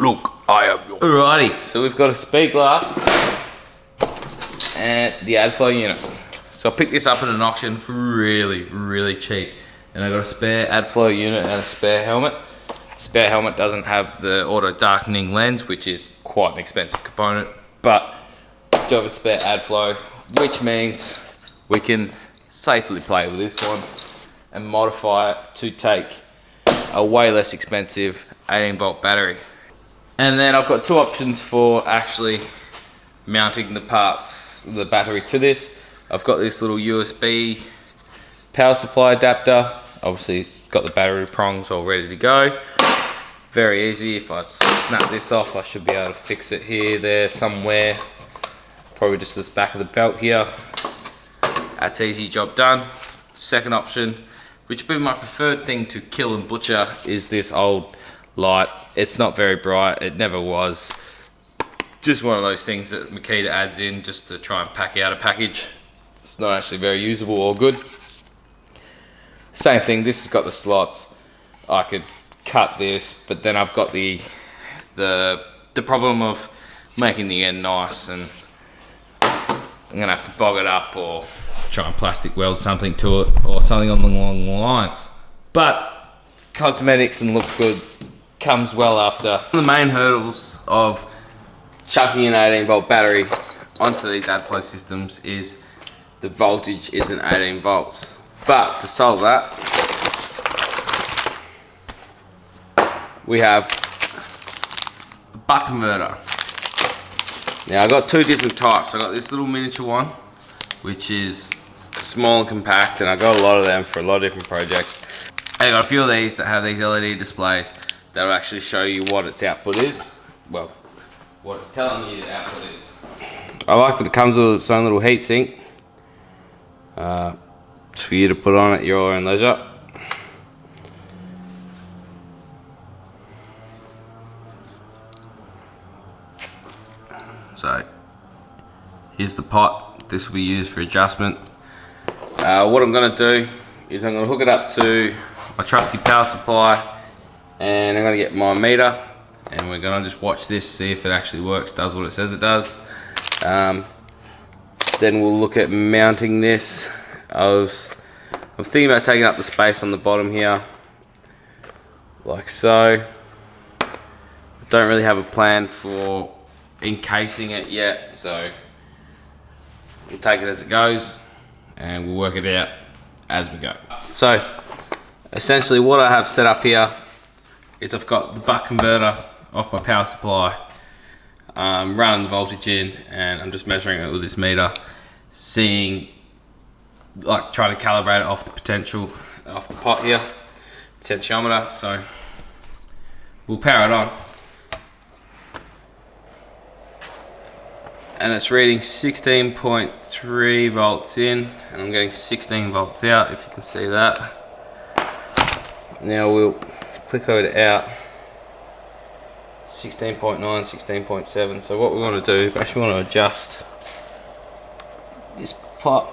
Look, I am your... Alrighty, so we've got a speedglass and the Adflo unit. So I picked this up at an auction for really cheap. And I got a spare Adflo unit and a spare helmet. Spare helmet doesn't have the auto darkening lens, which is quite an expensive component, but I do have a spare Adflo, which means we can safely play with this one and modify it to take a way less expensive 18-volt battery. And then I've got two options for actually mounting the parts, the battery to this. I've got this little USB power supply adapter. Obviously it's got the battery prongs all ready to go. Very easy. If I snap this off, I should be able to fix it here, there, somewhere. Probably just this back of the belt here. That's easy, job done. Second option, which would be my preferred thing to kill and butcher, is this old light. It's not very bright, it never was. Just one of those things that Makita adds in just to try and pack out a package. It's not actually very usable or good. Same thing, this has got the slots. I could cut this, but then I've got the problem of making the end nice, and I'm gonna have to bog it up or try and plastic weld something to it or something along the lines. But cosmetics and looks good comes well after. One of the main hurdles of chucking an 18-volt battery onto these Adflo systems is the voltage isn't 18 volts. But to solve that, we have a buck converter. Now I've got two different types. I've got this little miniature one, which is small and compact, and I've got a lot of them for a lot of different projects. And I've got a few of these that have these LED displays that will actually show you what its output is. Well, what it's telling you the output is. I like that it comes with its own little heat sink. It's for you to put on at your own leisure. So, here's the pot. This will be used for adjustment. What I'm going to do is I'm going to hook it up to my trusty power supply, and I'm going to get my meter, and we're going to just watch this, see if it actually works, does what it says it does. Then we'll look at mounting this. I'm thinking about taking up the space on the bottom here, like so. I don't really have a plan for encasing it yet, so we'll take it as it goes and we'll work it out as we go. So essentially what I have set up here is I've got the buck converter off my power supply, running the voltage in, and I'm just measuring it with this meter, seeing, like, trying to calibrate it off the potential, off the pot here, potentiometer. So we'll power it on, and it's reading 16.3 volts in, and I'm getting 16 volts out, if you can see that. Now we'll click over to out, 16.9, 16.7. So what we want to do, we actually want to adjust this pot.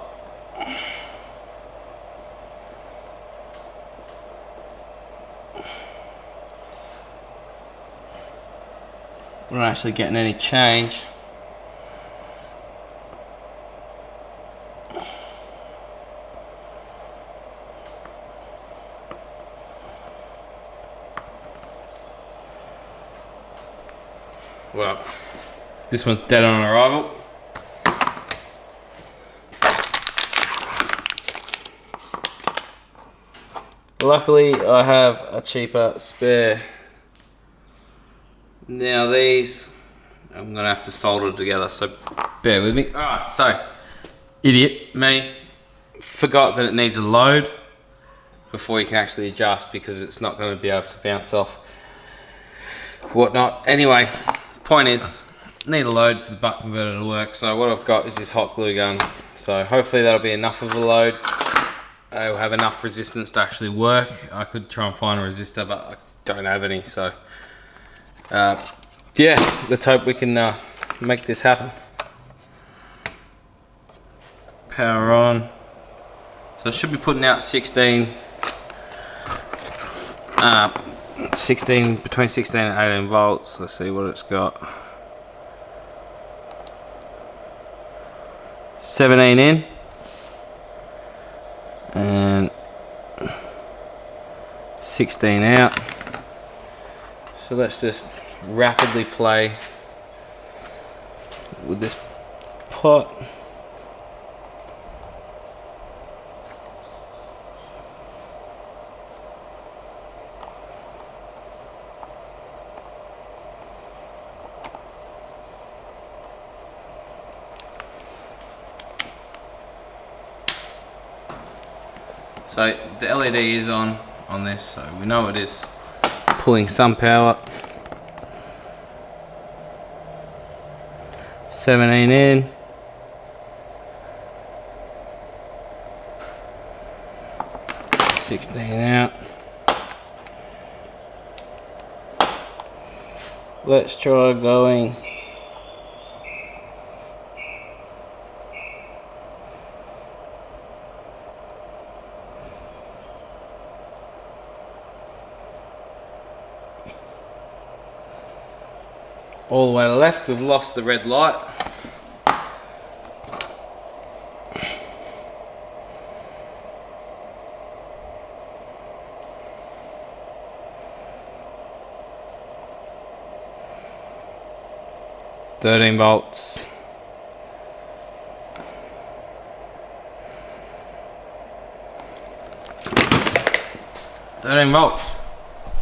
We're not actually getting any change. Well, this one's dead on arrival. Luckily, I have a cheaper spare. Now these, I'm gonna have to solder together, so bear with me. Alright, so, idiot, me, forgot that it needs a load before you can actually adjust, because it's not gonna be able to bounce off whatnot. Anyway, point is, need a load for the buck converter to work, so what I've got is this hot glue gun. So hopefully that'll be enough of a load. It'll have enough resistance to actually work. I could try and find a resistor, but I don't have any, so yeah, let's hope we can make this happen. Power on. So I should be putting out 16 between 16 and 18 volts. Let's see what it's got. 17 in and 16 out. So let's just rapidly play with this pot. So the LED is on this, so we know it is pulling some power. 17 in. Out. Let's try going all the way to the left. We've lost the red light. $13 volts.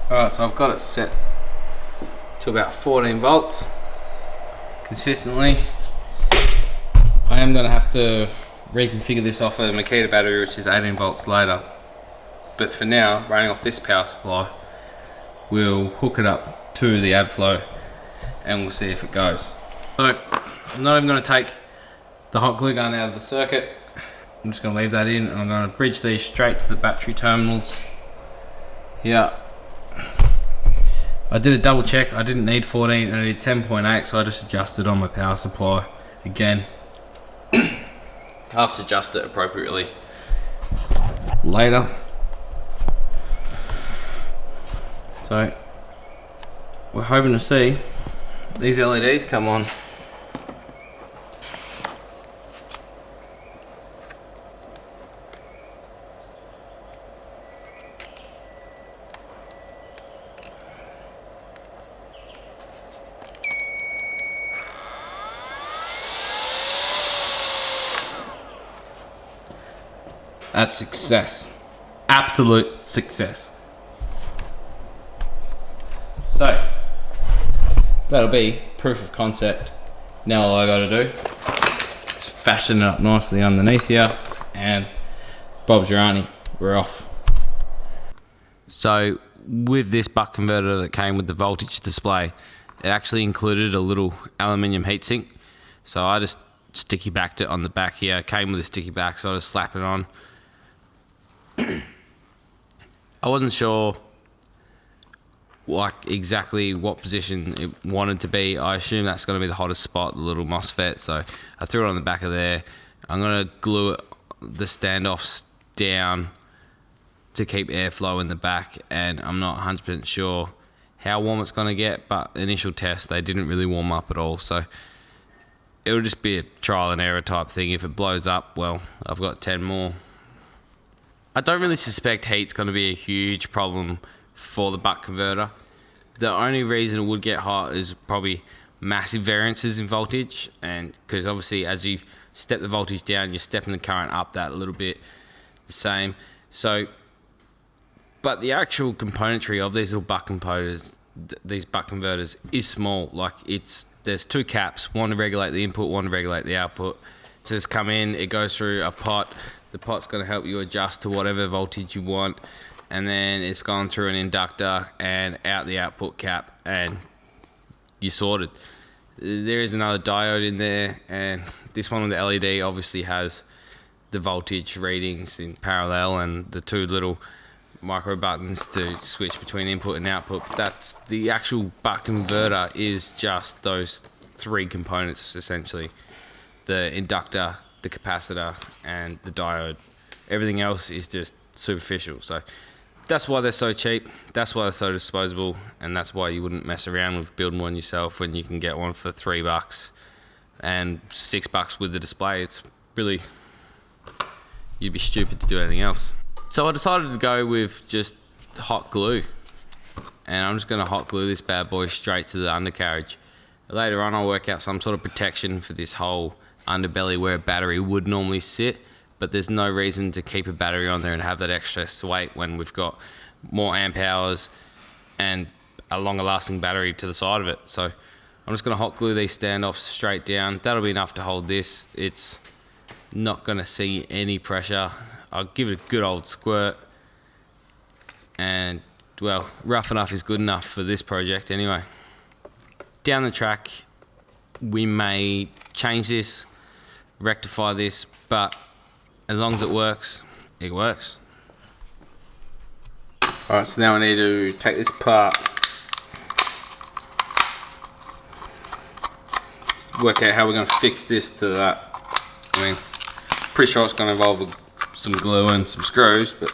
Alright, so I've got it set to about 14 volts consistently. I am going to have to reconfigure this off a Makita battery, which is 18 volts later. But for now, running off this power supply, we'll hook it up to the Adflo and we'll see if it goes. So I'm not even going to take the hot glue gun out of the circuit. I'm just going to leave that in, and I'm going to bridge these straight to the battery terminals here. I did a double check. I didn't need 14 and I did 10.8, so I just adjusted on my power supply again. I have to adjust it appropriately later. So we're hoping to see these LEDs come on. That's success. Absolute success. So that'll be proof of concept. Now all I gotta do is fashion it up nicely underneath here, and Bob Girani, we're off. So with this buck converter that came with the voltage display, it actually included a little aluminium heatsink. So I just sticky backed it on the back here. It came with a sticky back, so I just slap it on. I wasn't sure like exactly what position it wanted to be. I assume that's going to be the hottest spot, the little MOSFET, so I threw it on the back of there. I'm going to glue it, the standoffs down to keep airflow in the back, and I'm not 100% sure how warm it's going to get, but initial test they didn't really warm up at all, so it'll just be a trial and error type thing. If it blows up, well, I've got 10 more. I don't really suspect heat's going to be a huge problem for the buck converter. The only reason it would get hot is probably massive variances in voltage, and because obviously as you step the voltage down, you're stepping the current up that a little bit the same. So, but the actual componentry of these little buck converters, is small. Like there's two caps, one to regulate the input, one to regulate the output. It says come in, it goes through a pot. The pot's going to help you adjust to whatever voltage you want, and then it's gone through an inductor and out the output cap, and you're sorted. There is another diode in there, and this one on the LED obviously has the voltage readings in parallel and the two little micro buttons to switch between input and output. That's the actual buck converter, is just those three components essentially: the inductor, the capacitor, and the diode. Everything else is just superficial. So that's why they're so cheap. That's why they're so disposable, and that's why you wouldn't mess around with building one yourself when you can get one for $3 and $6 with the display. It's really, you'd be stupid to do anything else. So I decided to go with just hot glue, and I'm just going to hot glue this bad boy straight to the undercarriage. Later on I'll work out some sort of protection for this whole underbelly where a battery would normally sit, but there's no reason to keep a battery on there and have that extra weight when we've got more amp hours and a longer lasting battery to the side of it. So I'm just going to hot glue these standoffs straight down. That'll be enough to hold this. It's not going to see any pressure. I'll give it a good old squirt, and well, rough enough is good enough for this project anyway. Down the track we may change this, rectify this, but as long as it works, it works. Alright, so now I need to take this apart, work out how we're going to fix this to that. I mean, pretty sure it's going to involve some glue and some screws, but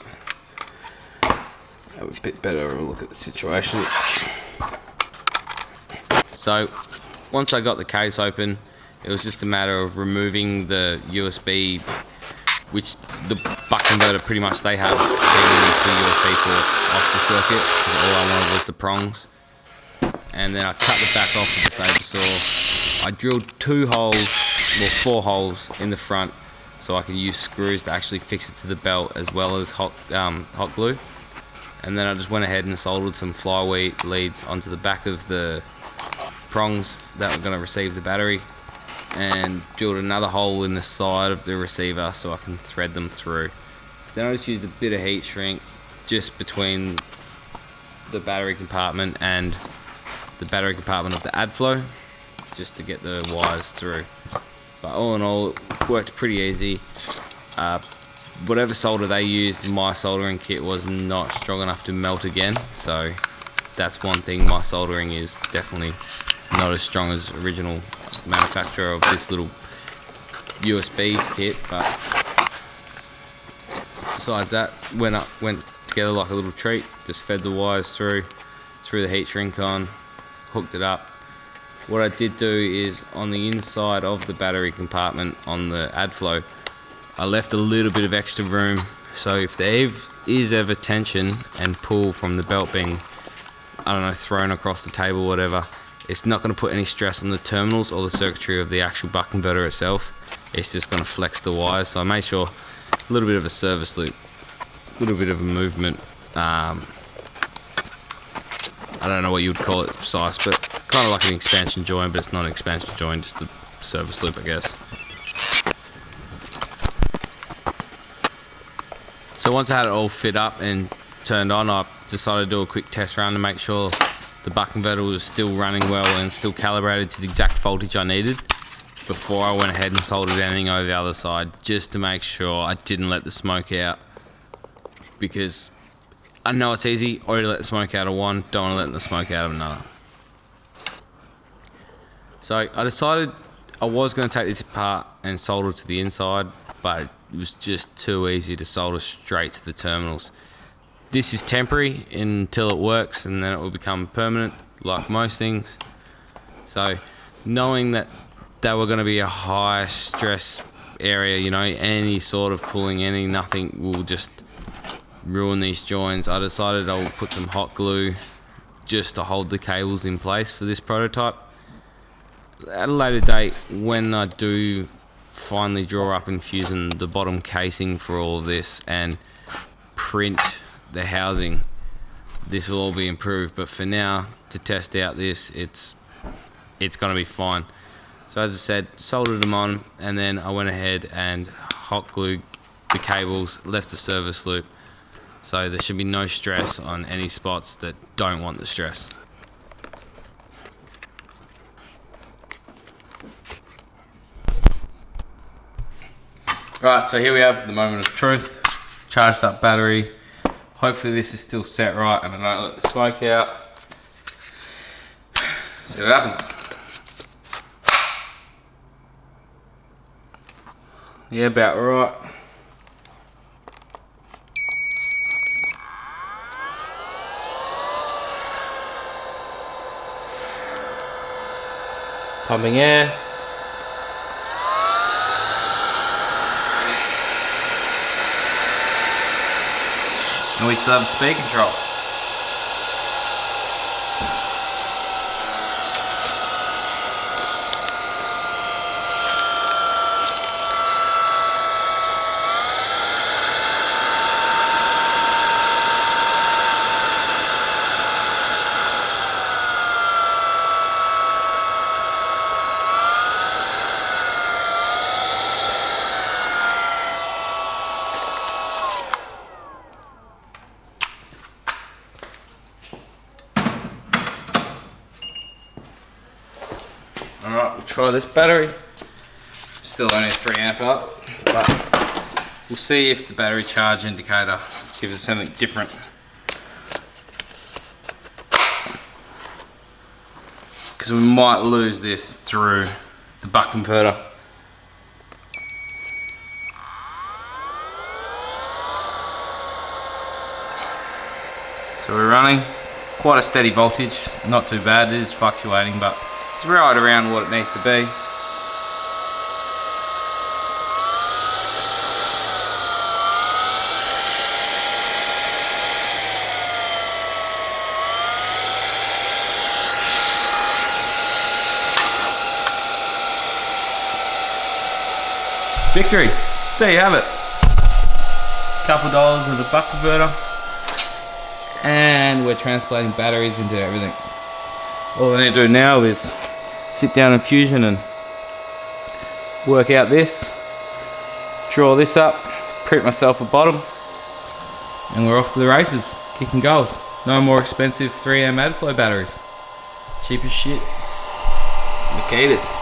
have a bit better of a look at the situation. So once I got the case open, it was just a matter of removing the USB, which the buck converter pretty much they have the USB port off the circuit, because all I wanted was the prongs. And then I cut the back off with the saber saw. I drilled 4 holes in the front, so I can use screws to actually fix it to the belt as well as hot glue. And then I just went ahead and soldered some flywheel leads onto the back of the prongs that were going to receive the battery, and drilled another hole in the side of the receiver so I can thread them through. Then I just used a bit of heat shrink just between the battery compartment and the battery compartment of the Adflo, just to get the wires through. But all in all, it worked pretty easy. Whatever solder they used, my soldering kit was not strong enough to melt again, so that's one thing. My soldering is definitely not as strong as original manufacturer of this little USB kit, but besides that, went together like a little treat. Just fed the wires through the heat shrink on, hooked it up. What I did do is on the inside of the battery compartment on the Adflo, I left a little bit of extra room, so if there is ever tension and pull from the belt being, I don't know, thrown across the table or whatever, it's not going to put any stress on the terminals or the circuitry of the actual buck converter itself. It's just going to flex the wires. So I made sure a little bit of a service loop, a little bit of a movement. I don't know what you would call it precise, but kind of like an expansion joint, but it's not an expansion joint, just a service loop, I guess. So once I had it all fit up and turned on, I decided to do a quick test run to make sure the buck converter was still running well and still calibrated to the exact voltage I needed before I went ahead and soldered anything over the other side, just to make sure I didn't let the smoke out, because I know it's easy, already let the smoke out of one, don't want to let the smoke out of another. So I decided I was going to take this apart and solder to the inside, but it was just too easy to solder straight to the terminals. This is temporary until it works, and then it will become permanent like most things. So knowing that they were going to be a high stress area, you know, any sort of pulling, nothing will just ruin these joints, I decided I would put some hot glue just to hold the cables in place for this prototype. At a later date, when I do finally draw up and fusion the bottom casing for all of this and print the housing, this will all be improved, but for now, to test out this, it's going to be fine. So as I said, soldered them on, and then I went ahead and hot glued the cables, left the service loop, so there should be no stress on any spots that don't want the stress. Right, so here we have the moment of truth. Charged up battery. Hopefully this is still set right and I don't let the smoke out. See what happens. Yeah, about right. pumping air. And we still have speed control. Alright, we'll try this battery. Still only 3 amp up, but we'll see if the battery charge indicator gives us something different. Because we might lose this through the buck converter. So we're running quite a steady voltage, not too bad, it is fluctuating, but it's right around what it needs to be. Victory! There you have it. Couple dollars with a buck converter. And we're transplanting batteries into everything. All I need to do now is sit down in Fusion and work out this, draw this up, print myself a bottom, and we're off to the races, kicking goals. No more expensive 3M Adflo batteries. Cheap as shit. Makitas.